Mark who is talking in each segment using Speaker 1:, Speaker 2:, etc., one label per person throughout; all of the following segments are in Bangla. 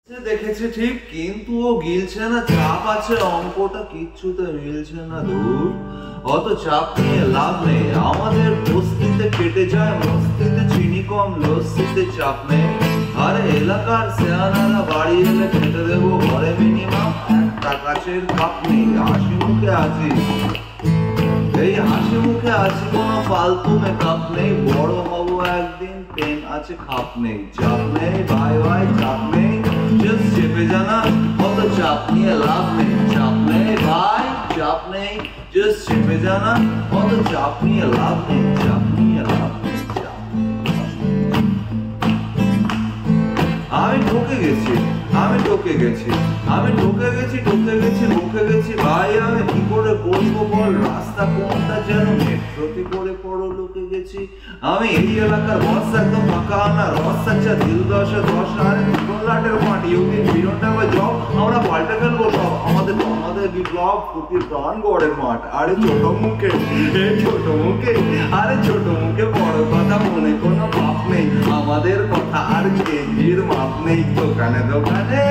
Speaker 1: দেখেছি ঠিক, কিন্তু ও গিলছে না, চাপ আছে, অঙ্কটা কিচ্ছুতে মিলছে না। দূর, অত চাপ নিয়ে লাভ নেই, আমাদের বস্তিতে কেটে যায় মস্তিতে, চিনি কম লস্যিতে চাপ নেই। আরে এলাকার সেয়ানারা বাড়ি এলে খেতে দেবো ঘরে মিনিমাম একটা কাচের কাপ নেই। হাসি মুখে আছি, এই হাসি মুখে আছি, কোনো ফালতু মেকআপ নেই। বড় হবো একদিন, পেন আছে খাপ নেই। চাপ নেই ভাই ভাই, চাপ নেই, জাস্ট চেপে জানা, অত চাপ নিয়ে লাভ নেই। চাপ নেই ভাই, চাপ নেই, জাস্ট চেপে জানা, অত চাপ নিয়ে লাভ নেই। চাপ নিয়ে লাভ নেই। আমি ঠকে গেছি, আমি ঠকে গেছি, আমি ঠকে গেছি, ঠকে গেছি, ঠকে গেছি ভাই। আমি কি করে বলবো বল, রাস্তা কোনটা যেন মেট্রোতে করে পড়ো লুকে গেছি। আমি এই এলাকার বস, একদম ফাঁকা আনা রস, আচ্ছা দিল দশে দশ। আরে লাটের মাটি ওকে বিরোটা বা জব, আমরা পাল্টে ফেলবো সব। আমাদের বিপ্লব ফুটির প্রাণ গড়ের মাঠ। আরে ছোট মুখে, ছোট মুখে, আরে ছোট মুখে বড় কথা, মনে কোনো পাপ নেই আমাদের কথা। আর কেজির মাপ নেই, দোকানে দোকানে,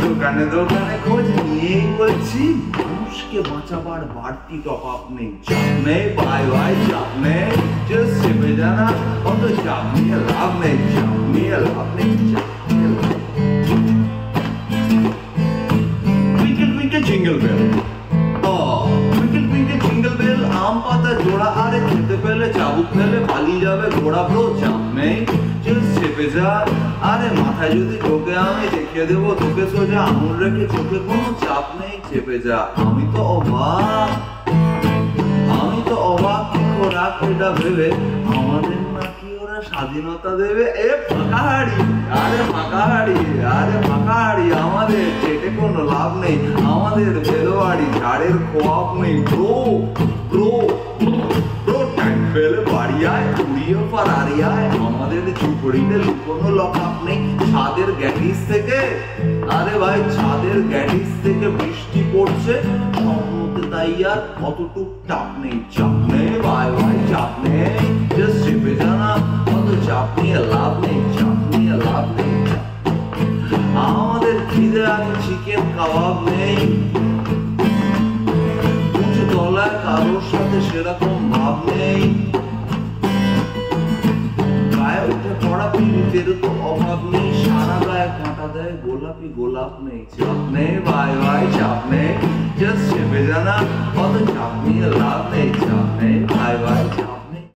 Speaker 1: দোকানে দোকানে খোঁজ নিয়েই বলছি, মানুষকে বাঁচাবার বাড়তি টপ আপ নেই। চাপ নেই ভাই ভাই, চাপ নেই, জাস্ট চেপে জানা, অত চাপ নিয়ে লাভ নেই। চাপ নিয়ে লাভ নেই, চাপ নিয়ে লাভ নেই। Twinkle twinkle jingle bell, twinkle twinkle jingle bell, আম পাতা জোড়া। আরে খেতে পেলে চাবুক ফেলে পালিয়ে যাবে ঘোড়া। ব্রো চাপ নেই, জাস্ট চেপে যা। আরে মাথায় যদি ঢোকে আমি দেখিয়ে দেবো তোকে সোজা, আঙুল রেখে চোখে, কোনো চাপ নেই, চেপে যা। আমি তো অবাক, আমি তো অবাক, কি খোরাক এটা ভেবে আমাদের নাকি ওরা স্বাধীনতা দেবে। এ ফাঁকা হাড়ি, আরে ফাঁকা হাড়ি, আরে ফাঁকা হাড়ি, আমাদের চেটে কোনো লাভ নেই। আমাদের বেলোয়াড়ি ঝাড়ের খোয়াব নেই। ব্রো ব্রো ব্রো, ট্যাঙ্ক ফেলে বাড়ি আয়, উড়িয়ে ফারারি আয়। আমাদের ঝুপড়িতে লুকোনো লকআপ নেই ছাদের গ্যাটিস থেকে। আরে ভাই ছাদের গ্যাটিস থেকে বৃষ্টি পড়ছে সম্মতে, তাই আর অতটুক চাপ নেই। চাপ নেই ভাই ভাই, চাপ নেই, জাস্ট চেপে জানা, অত চাপ নিয়ে লাভ নেই। চাপ নিয়ে লাভ নেই। আমাদের খিদে আছে, চিকেন কাবাব নেই। উঁচু তলায় কারোর সাথে সেরকম ভাব নেই। গায়ে উঠে পড়া পিড়িতের তো অভাব নেই। সারা গায়ে কাঁটা দেয় গোলাপি গোলাপ নেই। চাপ নেই ভাই ভাই, চাপ নেই, জাস্ট চেপে জানা, অত চাপ নিয়ে লাভ নেই। চাপ নেই ভাই ভাই, চাপ